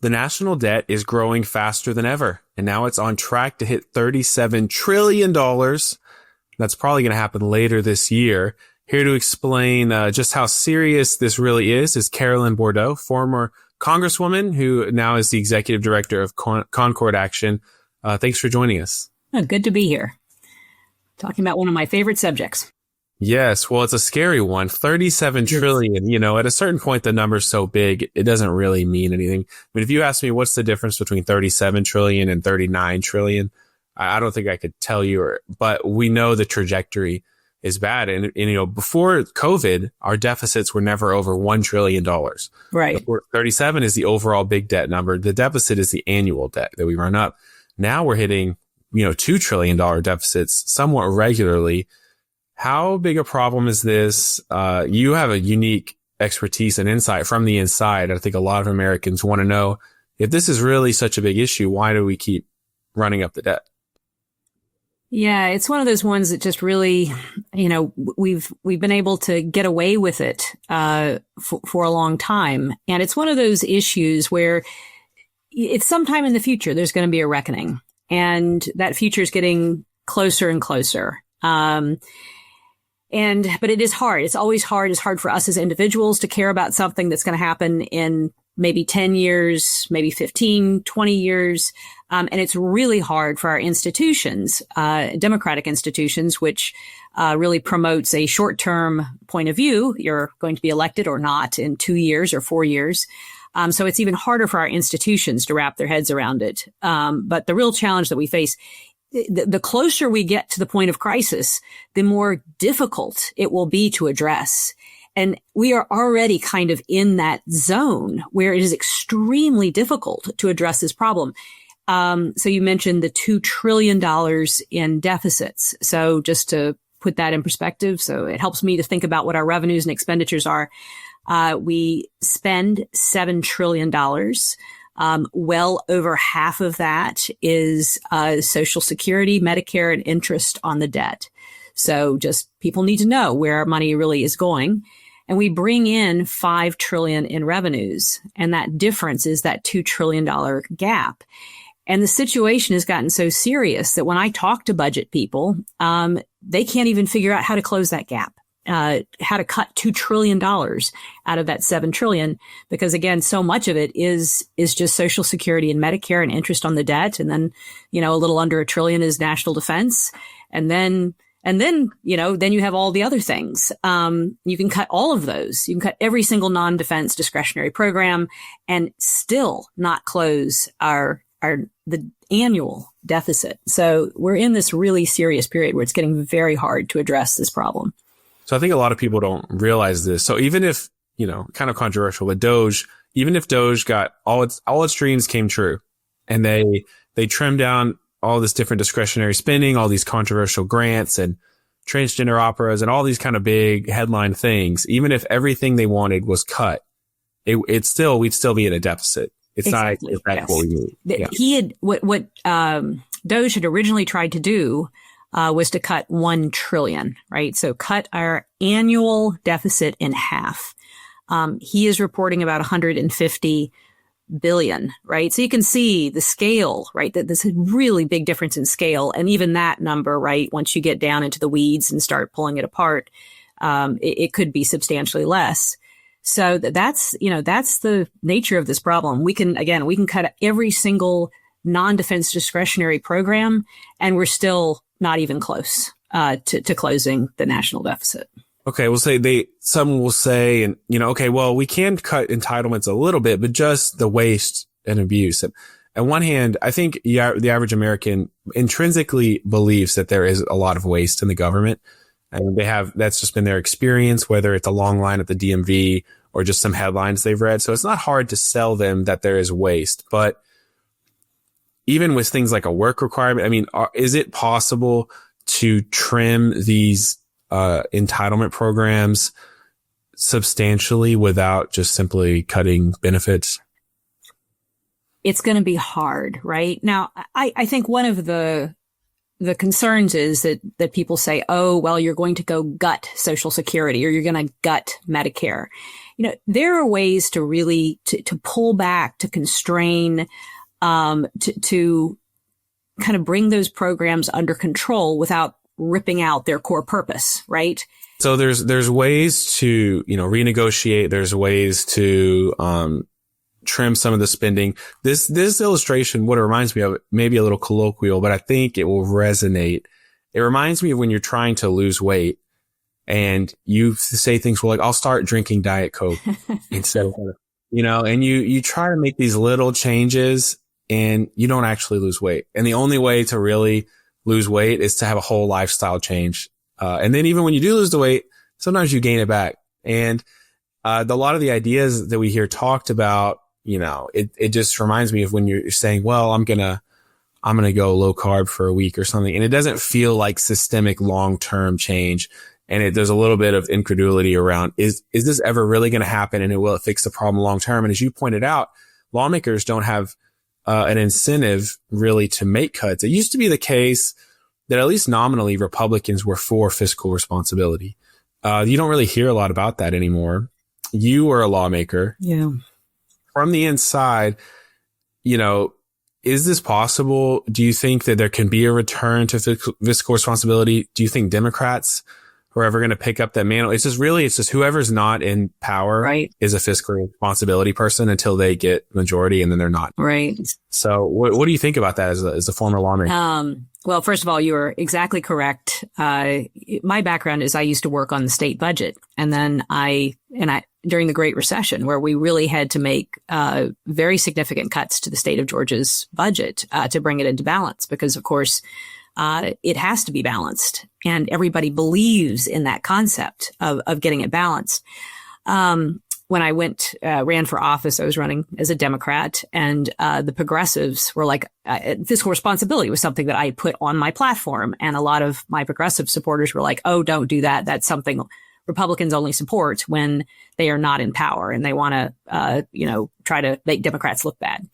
The national debt is growing faster than ever, and now it's on track to hit $37 trillion. That's probably going to happen later this year. Here to explain just how serious this really is Carolyn Bourdeaux, former Congresswoman who now is the executive director of Concord Action. Thanks for joining us. Oh, good to be here. Talking about one of my favorite subjects. Yes. Well, it's a scary one. 37 trillion, at a certain point, the number's so big, it doesn't really mean anything. I mean, if you ask me what's the difference between 37 trillion and 39 trillion, I don't think I could tell you, but we know the trajectory is bad. And before COVID, our deficits were never over $1 trillion. Right. Before 37 is the overall big debt number. The deficit is the annual debt that we run up. Now we're hitting, $2 trillion deficits somewhat regularly. How big a problem is this? You have a unique expertise and insight from the inside. I think a lot of Americans want to know, if this is really such a big issue, why do we keep running up the debt? Yeah, it's one of those ones that just really, we've been able to get away with it for a long time. And it's one of those issues where it's sometime in the future, there's going to be a reckoning. And that future is getting closer and closer. But it is hard. It's always hard. It's hard for us as individuals to care about something that's going to happen in maybe 10 years, maybe 15, 20 years. And it's really hard for our institutions, democratic institutions, which really promotes a short-term point of view. You're going to be elected or not in 2 years or 4 years. So it's even harder for our institutions to wrap their heads around it. But the real challenge that we face, the closer we get to the point of crisis, the more difficult it will be to address. And we are already kind of in that zone where it is extremely difficult to address this problem. So you mentioned the $2 trillion in deficits. So just to put that in perspective, so it helps me to think about what our revenues and expenditures are. We spend $7 trillion. Well over half of that is Social Security, Medicare, and interest on the debt. So just people need to know where our money really is going. And we bring in $5 trillion in revenues. And that difference is that $2 trillion gap. And the situation has gotten so serious that when I talk to budget people, they can't even figure out how to close that gap. How to cut $2 trillion out of that $7 trillion, because again, so much of it is just Social Security and Medicare and interest on the debt. And then, a little under $1 trillion is national defense. And then, then you have all the other things. You can cut all of those. You can cut every single non-defense discretionary program and still not close the annual deficit. So we're in this really serious period where it's getting very hard to address this problem. So I think a lot of people don't realize this. So even if, kind of controversial, but Doge, even if Doge got all its dreams came true and they trimmed down all this different discretionary spending, all these controversial grants and transgender operas and all these kind of big headline things, even if everything they wanted was cut, we'd still be in a deficit. It's exactly. Not exactly what we need. Yeah. He had what Doge had originally tried to do was to cut $1 trillion, right? So cut our annual deficit in half. He is reporting about 150 billion, right? So you can see the scale, right? That there's a really big difference in scale. And even that number, right? Once you get down into the weeds and start pulling it apart, it could be substantially less. So that's the nature of this problem. We can cut every single non-defense discretionary program, and we're still not even close to closing the national deficit. Okay, some will say, and okay, well, we can cut entitlements a little bit, but just the waste and abuse. On one hand, I think the average American intrinsically believes that there is a lot of waste in the government. And that's just been their experience, whether it's a long line at the DMV or just some headlines they've read. So it's not hard to sell them that there is waste. But even with things like a work requirement, is it possible to trim these entitlement programs substantially without just simply cutting benefits? It's going to be hard, right? Now, I think one of the concerns is that people say, oh, well, you're going to go gut Social Security or you're going to gut Medicare. there are ways to really to pull back, to constrain, to kind of bring those programs under control without ripping out their core purpose, right? So there's ways to, renegotiate. There's ways to, trim some of the spending. This illustration, what it reminds me of, maybe a little colloquial, but I think it will resonate. It reminds me of when you're trying to lose weight and you say things like, I'll start drinking Diet Coke instead of, and you try to make these little changes and you don't actually lose weight. And the only way to really lose weight is to have a whole lifestyle change. And then even when you do lose the weight, sometimes you gain it back. And a lot of the ideas that we hear talked about, it just reminds me of when you're saying, well, I'm going to go low carb for a week or something. And it doesn't feel like systemic long-term change. And there's a little bit of incredulity around, is this ever really going to happen? And will it fix the problem long-term? And as you pointed out, lawmakers don't have an incentive really to make cuts. It used to be the case that at least nominally Republicans were for fiscal responsibility. You don't really hear a lot about that anymore. You were a lawmaker. Yeah. From the inside, is this possible? Do you think that there can be a return to fiscal responsibility? Do you think Democrats are ever going to pick up that mantle? It's just whoever's not in power right. is a fiscal responsibility person until they get majority, and then they're not. Right. So what do you think about that as a former lawmaker? Well, first of all, you are exactly correct. My background is I used to work on the state budget, and then I during the Great Recession, where we really had to make very significant cuts to the state of Georgia's budget to bring it into balance, because of course it has to be balanced, and everybody believes in that concept of getting it balanced. When I ran for office, I was running as a Democrat, and the progressives were like, fiscal responsibility was something that I put on my platform. And a lot of my progressive supporters were like, oh, don't do that. That's something Republicans only support when they are not in power and they want to, try to make Democrats look bad.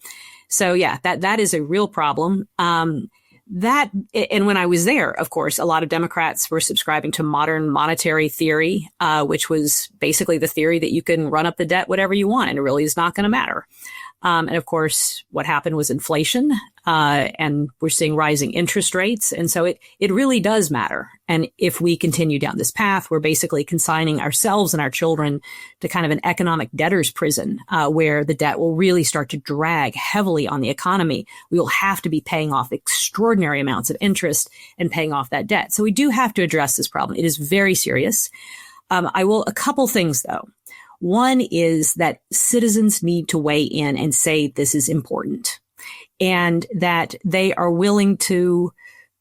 So yeah, that is a real problem. And when I was there, of course, a lot of Democrats were subscribing to modern monetary theory, which was basically the theory that you can run up the debt whatever you want, and it really is not going to matter. And of course, what happened was inflation, and we're seeing rising interest rates. And so it really does matter. And if we continue down this path, we're basically consigning ourselves and our children to kind of an economic debtor's prison, where the debt will really start to drag heavily on the economy. We will have to be paying off extraordinary amounts of interest and paying off that debt. So we do have to address this problem. It is very serious. A couple things though. One is that citizens need to weigh in and say this is important, and that they are willing to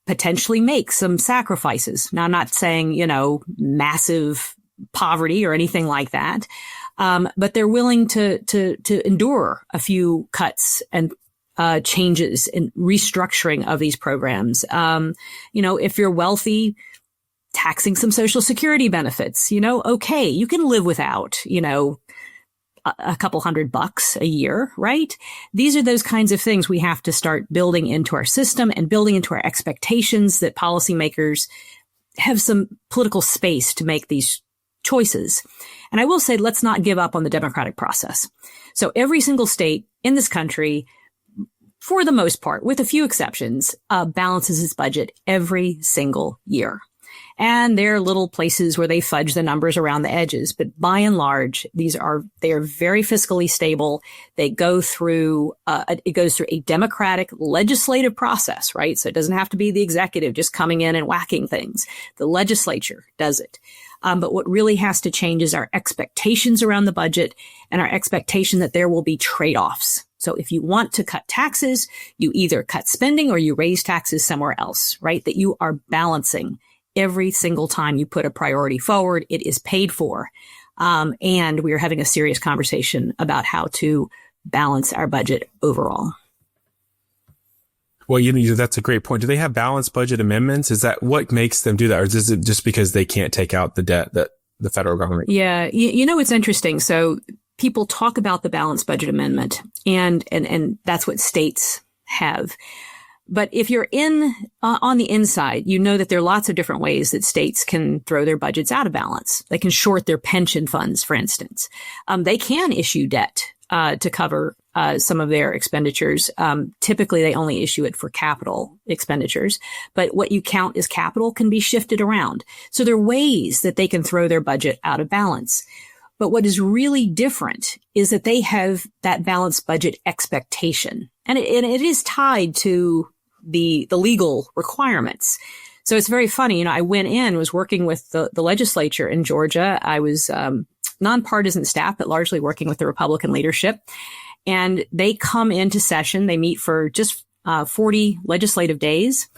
potentially make some sacrifices. Now, I'm not saying, massive poverty or anything like that, but they're willing to endure a few cuts and changes and restructuring of these programs. If you're wealthy, taxing some Social Security benefits, okay, you can live without, a couple $100 a year, right? These are those kinds of things we have to start building into our system and building into our expectations that policymakers have some political space to make these choices. And I will say, let's not give up on the democratic process. So every single state in this country, for the most part, with a few exceptions, balances its budget every single year. And there are little places where they fudge the numbers around the edges. But by and large, they are very fiscally stable. They go through, it goes through a democratic legislative process, right? So it doesn't have to be the executive just coming in and whacking things. The legislature does it. But what really has to change is our expectations around the budget and our expectation that there will be trade-offs. So if you want to cut taxes, you either cut spending or you raise taxes somewhere else, right? That you are balancing. Every single time you put a priority forward, it is paid for. And we are having a serious conversation about how to balance our budget overall. Well, that's a great point. Do they have balanced budget amendments? Is that what makes them do that? Or is it just because they can't take out the debt that the federal government? Yeah. It's interesting. So people talk about the balanced budget amendment, and that's what states have. But if you're on the inside, you know that there are lots of different ways that states can throw their budgets out of balance. They can short their pension funds, for instance. They can issue debt to cover some of their expenditures. Typically, they only issue it for capital expenditures. But what you count as capital can be shifted around. So there are ways that they can throw their budget out of balance. But what is really different is that they have that balanced budget expectation. And it is tied to the legal requirements. So it's very funny. I went in, was working with the legislature in Georgia. I was nonpartisan staff, but largely working with the Republican leadership. And they come into session. They meet for just 40 legislative days.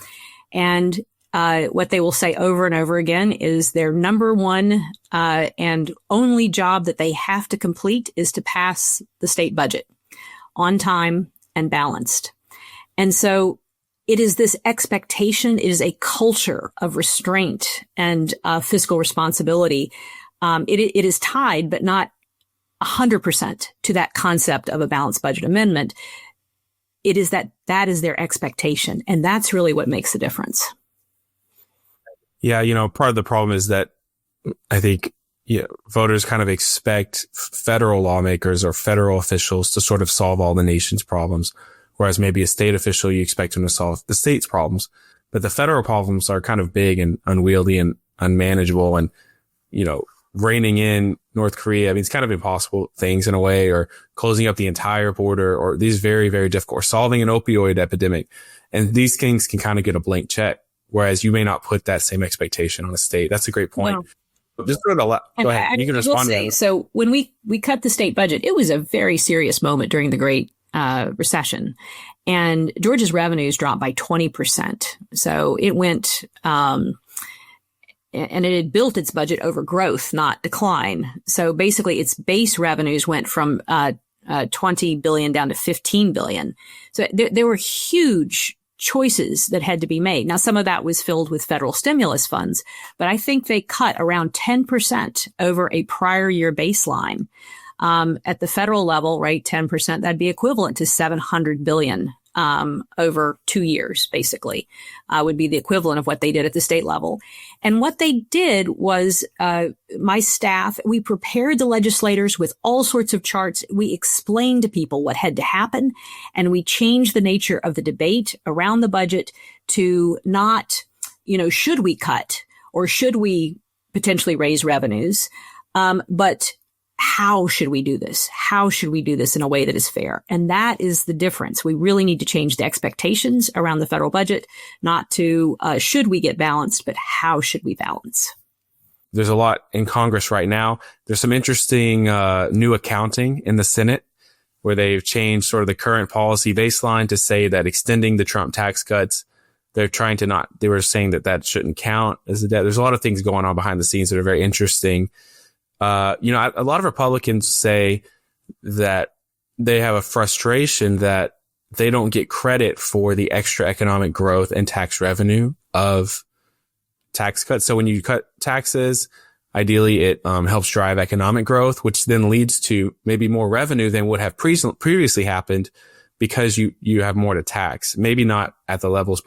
And what they will say over and over again is their number one and only job that they have to complete is to pass the state budget on time and balanced. And so it is this expectation. It is a culture of restraint and fiscal responsibility. It is tied, but not 100% to that concept of a balanced budget amendment. It is that is their expectation. And that's really what makes the difference. Yeah, part of the problem is that I think voters kind of expect federal lawmakers or federal officials to sort of solve all the nation's problems, whereas maybe a state official, you expect them to solve the state's problems. But the federal problems are kind of big and unwieldy and unmanageable. And, reining in North Korea, it's kind of impossible things in a way, or closing up the entire border, or these very, very difficult, or solving an opioid epidemic. And these things can kind of get a blank check. Whereas you may not put that same expectation on a state. That's a great point. No. Just go ahead. You can respond to that. So when we cut the state budget, it was a very serious moment during the Great Recession. And Georgia's revenues dropped by 20%. So it went, and it had built its budget over growth, not decline. So basically its base revenues went from 20 billion down to 15 billion. So there were huge choices that had to be made. Now, some of that was filled with federal stimulus funds, but I think they cut around 10% over a prior year baseline. At the federal level, right, 10%, that'd be equivalent to 700 billion over 2 years, basically, would be the equivalent of what they did at the state level. And what they did was, my staff, we prepared the legislators with all sorts of charts. We explained to people what had to happen, and we changed the nature of the debate around the budget to not, should we cut or should we potentially raise revenues? But how should we do this? How should we do this in a way that is fair? And that is the difference. We really need to change the expectations around the federal budget, not to should we get balanced, but how should we balance? There's a lot in Congress right now. There's some interesting new accounting in the Senate where they've changed sort of the current policy baseline to say that extending the Trump tax cuts, they were saying that shouldn't count as a debt. There's a lot of things going on behind the scenes that are very interesting. A lot of Republicans say that they have a frustration that they don't get credit for the extra economic growth and tax revenue of tax cuts. So when you cut taxes, ideally it helps drive economic growth, which then leads to maybe more revenue than would have previously happened because you have more to tax. Maybe not at the levels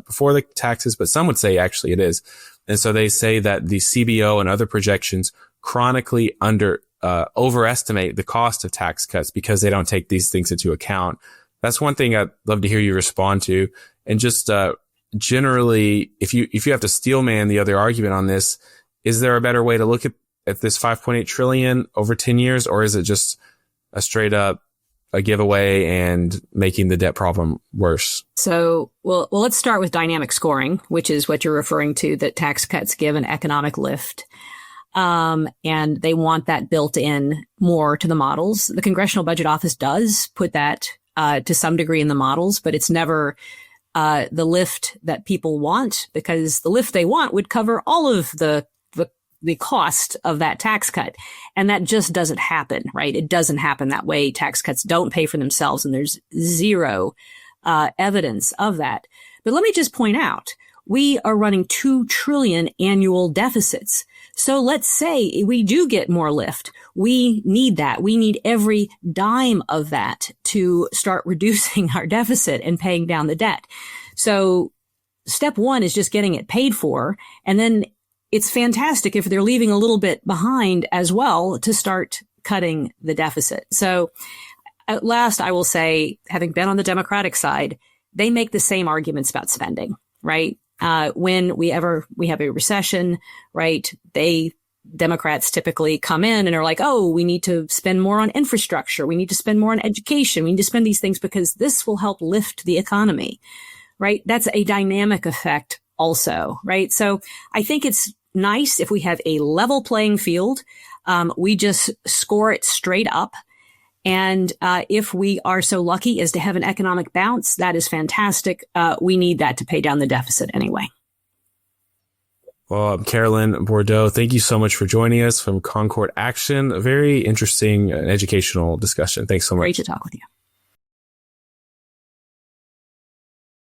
before the taxes, but some would say actually it is. And so they say that the CBO and other projections chronically overestimate the cost of tax cuts because they don't take these things into account. That's one thing I'd love to hear you respond to. And just generally, if you have to steelman the other argument on this, is there a better way to look at this 5.8 trillion over 10 years, or is it just a straight up a giveaway and making the debt problem worse? So, well, let's start with dynamic scoring, which is what you're referring to, that tax cuts give an economic lift. And they want that built in more to the models. The Congressional Budget Office does put that to some degree in the models, but it's never the lift that people want, because the lift they want would cover all of the cost of that tax cut. And that just doesn't happen, right? It doesn't happen that way. Tax cuts don't pay for themselves, and there's zero evidence of that. But let me just point out, we are running 2 trillion annual deficits. So let's say we do get more lift. We need that. We need every dime of that to start reducing our deficit and paying down the debt. So step one is just getting it paid for. And then it's fantastic if they're leaving a little bit behind as well to start cutting the deficit. So at last, I will say, having been on the Democratic side, they make the same arguments about spending, right? When we have a recession, right? Democrats typically come in and are like, oh, we need to spend more on infrastructure. We need to spend more on education. We need to spend these things because this will help lift the economy, right? That's a dynamic effect also, right? So I think it's nice if we have a level playing field. We just score it straight up. And if we are so lucky as to have an economic bounce, that is fantastic. We need that to pay down the deficit anyway. Well, Carolyn Bourdeaux, thank you so much for joining us from Concord Action. A very interesting and educational discussion. Thanks so much. Great to talk with you.